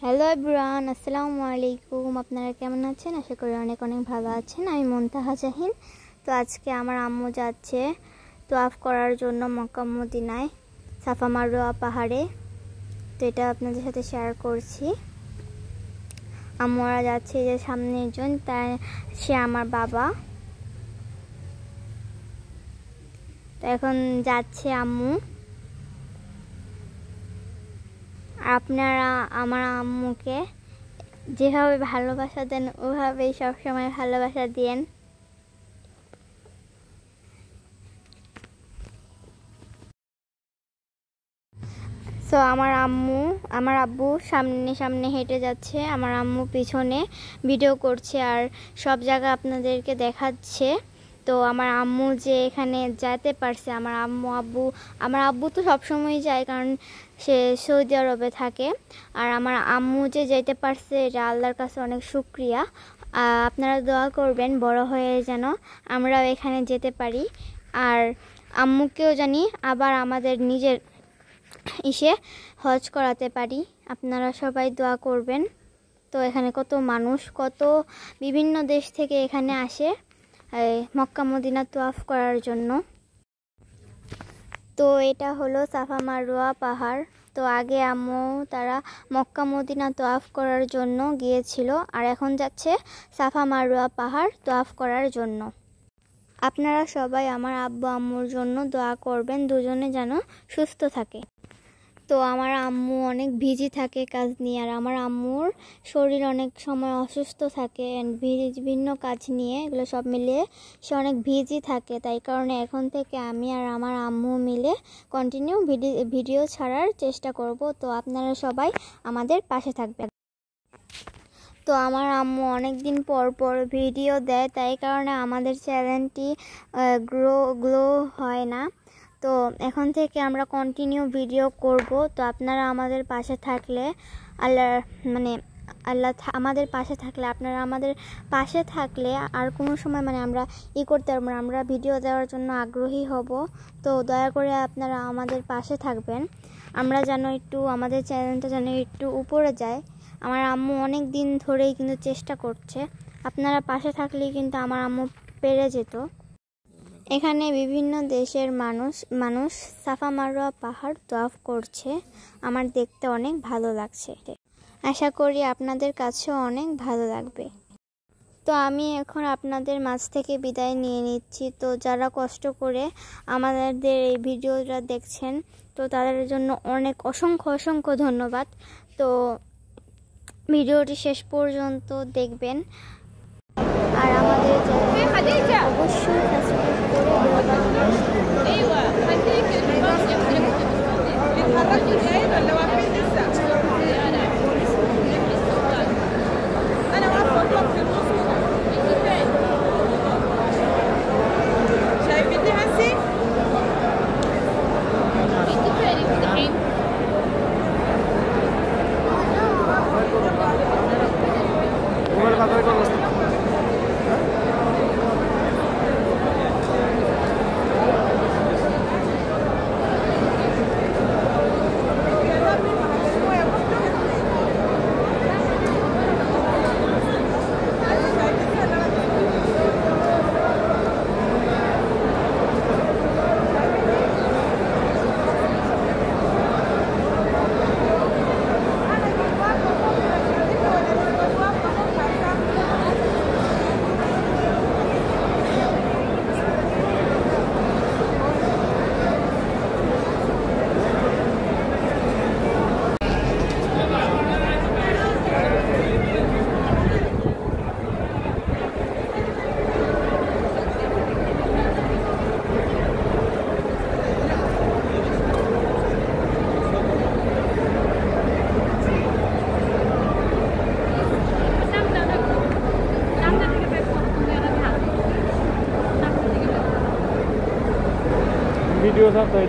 Hello everyone, আসসালামু আলাইকুম। আপনারা কেমন আছেন? আশা করি অনেক অনেক ভালো আছেন। আমি মুনতাহা জাহিন। তো আজকে আমার আম্মু যাচ্ছে তোয়াফ করার জন্য মক্কা মদিনায় সাফা মারওয়া পাহাড়ে। তো এটা আপনাদের সাথে শেয়ার করছি। আম্মুরা যাচ্ছে, যে সামনে একজন, সে আমার বাবা। তো এখন যাচ্ছে আম্মু। আপনারা আমার আম্মুকে যেভাবে ভালোবাসা দেন ওভাবেই সবসময় ভালোবাসা দিয়েন। তো আমার আব্বু সামনে সামনে হেঁটে যাচ্ছে, আমার আম্মু পিছনে ভিডিও করছে আর সব জায়গা আপনাদেরকে দেখাচ্ছে। তো আমার আম্মু যে এখানে যেতে পারছে, আমার আব্বু তো সবসময় যায়, কারণ সে সৌদি আরবে থাকে। আর আমার আম্মু যে যেতে পারছে, এটা আল্লাহর কাছে অনেক শুকরিয়া। আপনারা দোয়া করবেন বড় হয়ে যেন আমরাও এখানে যেতে পারি, আর আম্মুকেও জানি আবার আমাদের নিজের হজ করাতে পারি। আপনারা সবাই দোয়া করবেন। তো এখানে কত মানুষ, কত বিভিন্ন দেশ থেকে এখানে আসে মক্কা মদিনা তোয়াফ করার জন্য। তো এটা হলো সাফা মারওয়া পাহাড়। তো আগে আম্মু তারা মক্কা মদিনা তোয়াফ করার জন্য গিয়েছিল, আর এখন যাচ্ছে সাফা মারওয়া পাহাড় তোয়াফ করার জন্য। আপনারা সবাই আমার আব্বু আম্মুর জন্য দোয়া করবেন, দুজনে যেন সুস্থ থাকে। তো আমার আম্মু অনেক বিজি থাকে কাজ নিয়ে, আর আমার আম্মুর শরীর অনেক সময় অসুস্থ থাকে বিভিন্ন কাজ নিয়ে, এগুলো সব মিলিয়ে সে অনেক বিজি থাকে। তাই কারণে এখন থেকে আমি আর আমার আম্মু মিলে কন্টিনিউ ভিডিও ছাড়ার চেষ্টা করব। তো আপনারা সবাই আমাদের পাশে থাকবেন। তো আমার আম্মু অনেক দিন পর পর ভিডিও দেয়, তাই কারণে আমাদের চ্যানেলটি গ্লো হয় না। তো এখন থেকে আমরা কন্টিনিউ ভিডিও করব। তো আপনারা আমাদের পাশে থাকলে আল্লাহ আমাদের পাশে থাকলে, আপনারা আমাদের পাশে থাকলে আর কোনো সময় আমরা করতে পারবো না, আমরা ভিডিও দেওয়ার জন্য আগ্রহী হব। তো দয়া করে আপনারা আমাদের পাশে থাকবেন, আমরা যেন আমাদের চ্যানেলটা যেন একটু উপরে যায়। আমার আম্মু অনেক দিন ধরেই কিন্তু চেষ্টা করছে, আপনারা পাশে থাকলেই কিন্তু আমার আম্মু পেরে যেত। এখানে বিভিন্ন দেশের মানুষ সাফা মারওয়া পাহাড় তোয়াফ করছে, আমার দেখতে অনেক ভালো লাগছে। আশা করি আপনাদের কাছেও অনেক ভালো লাগবে। তো আমি এখন আপনাদের মাঝ থেকে বিদায় নিয়ে নিচ্ছি। তো যারা কষ্ট করে আমাদের এই ভিডিওটা দেখছেন, তো তাদের জন্য অনেক অসংখ্য ধন্যবাদ। তো ভিডিওটি শেষ পর্যন্ত দেখবেন, আর আমাদের অবশ্যই সাবস্ক্রাইব ভিডিও ছাড়তে